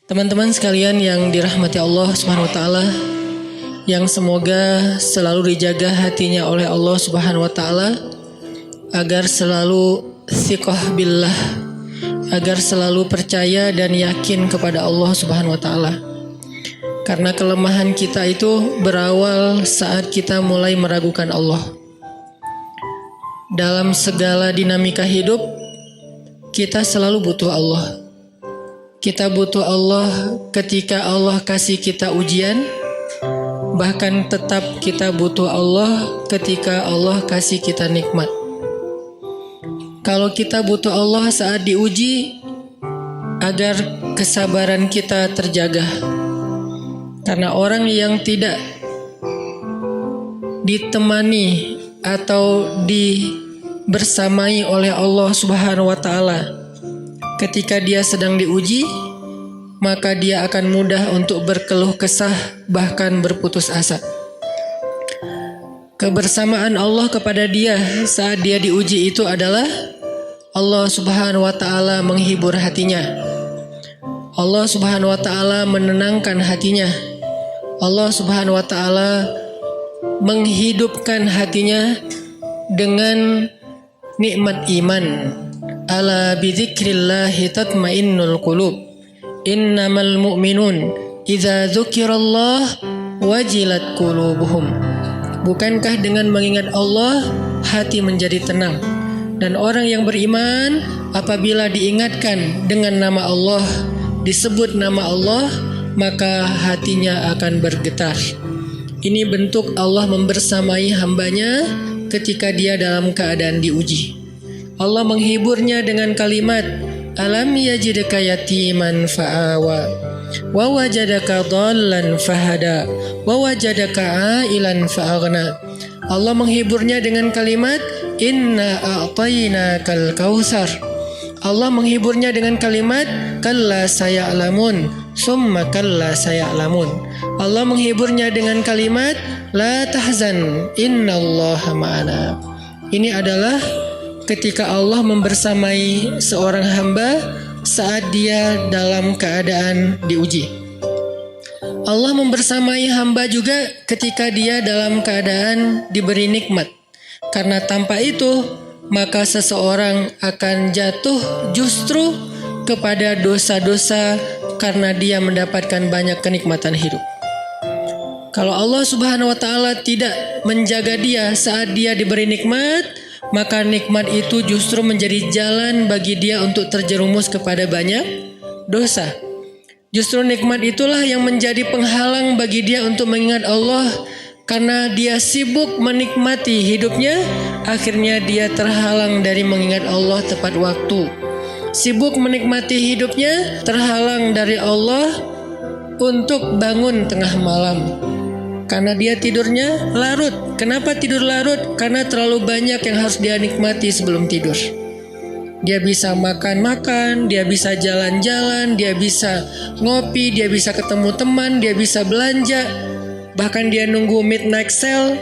Teman-teman sekalian yang dirahmati Allah Subhanahu wa taala, yang semoga selalu dijaga hatinya oleh Allah Subhanahu wa taala agar selalu thiqah billah, agar selalu percaya dan yakin kepada Allah Subhanahu wa taala. Karena kelemahan kita itu berawal saat kita mulai meragukan Allah. Dalam segala dinamika hidup, kita selalu butuh Allah. Kita butuh Allah ketika Allah kasih kita ujian, bahkan tetap kita butuh Allah ketika Allah kasih kita nikmat. Kalau kita butuh Allah saat diuji, agar kesabaran kita terjaga. Karena orang yang tidak ditemani atau dibersamai oleh Allah Subhanahu wa taala ketika dia sedang diuji, maka dia akan mudah untuk berkeluh kesah, bahkan berputus asa. Kebersamaan Allah kepada dia saat dia diuji itu adalah Allah Subhanahu wa taala menghibur hatinya. Allah Subhanahu wa taala menenangkan hatinya. Allah Subhanahu wa taala menghidupkan hatinya dengan nikmat iman. Ala bidzikrillahi tatmainnul qulub. Innamal mu'minun idza dzukirallah wajilat qulubuhum. Bukankah dengan mengingat Allah hati menjadi tenang? Dan orang yang beriman apabila diingatkan dengan nama Allah, disebut nama Allah, maka hatinya akan bergetar. Ini bentuk Allah membersamai hambanya ketika dia dalam keadaan diuji. Allah menghiburnya dengan kalimat, alam yajidka yatiman fa'awa wa wajadaka dhallan fahada wa wajadaka ailan fa'aghna. Allah menghiburnya dengan kalimat, inna a'tainakal kautsar. Allah menghiburnya dengan kalimat, kalla saya'lamun summa kalla saya'lamun. Allah menghiburnya dengan kalimat, la tahzan innallaha ma'ana. Ini adalah ketika Allah membersamai seorang hamba saat dia dalam keadaan diuji. Allah membersamai hamba juga ketika dia dalam keadaan diberi nikmat. Karena tanpa itu, maka seseorang akan jatuh justru kepada dosa-dosa karena dia mendapatkan banyak kenikmatan hidup. Kalau Allah Subhanahu wa taala tidak menjaga dia saat dia diberi nikmat, maka nikmat itu justru menjadi jalan bagi dia untuk terjerumus kepada banyak dosa. Justru nikmat itulah yang menjadi penghalang bagi dia untuk mengingat Allah. Karena dia sibuk menikmati hidupnya, akhirnya dia terhalang dari mengingat Allah tepat waktu. Sibuk menikmati hidupnya, terhalang dari Allah untuk bangun tengah malam. Karena dia tidurnya larut. Kenapa tidur larut? Karena terlalu banyak yang harus dia nikmati sebelum tidur. Dia bisa makan-makan, dia bisa jalan-jalan, dia bisa ngopi, dia bisa ketemu teman, dia bisa belanja. Bahkan dia nunggu midnight sale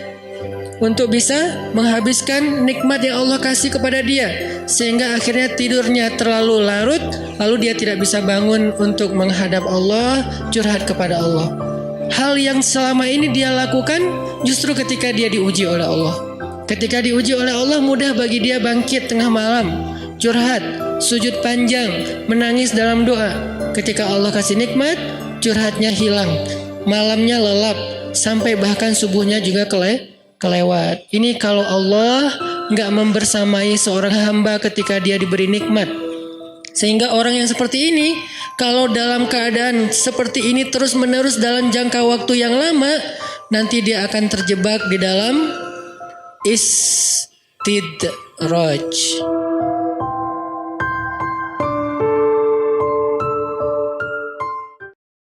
untuk bisa menghabiskan nikmat yang Allah kasih kepada dia. Sehingga akhirnya tidurnya terlalu larut, lalu dia tidak bisa bangun untuk menghadap Allah, curhat kepada Allah. Hal yang selama ini dia lakukan justru ketika dia diuji oleh Allah. Ketika diuji oleh Allah, mudah bagi dia bangkit tengah malam, curhat, sujud panjang, menangis dalam doa. Ketika Allah kasih nikmat, curhatnya hilang, malamnya lelap, sampai bahkan subuhnya juga kelewat. Ini kalau Allah nggak membersamai seorang hamba ketika dia diberi nikmat. Sehingga orang yang seperti ini, kalau dalam keadaan seperti ini terus-menerus dalam jangka waktu yang lama, nanti dia akan terjebak di dalam istidraj.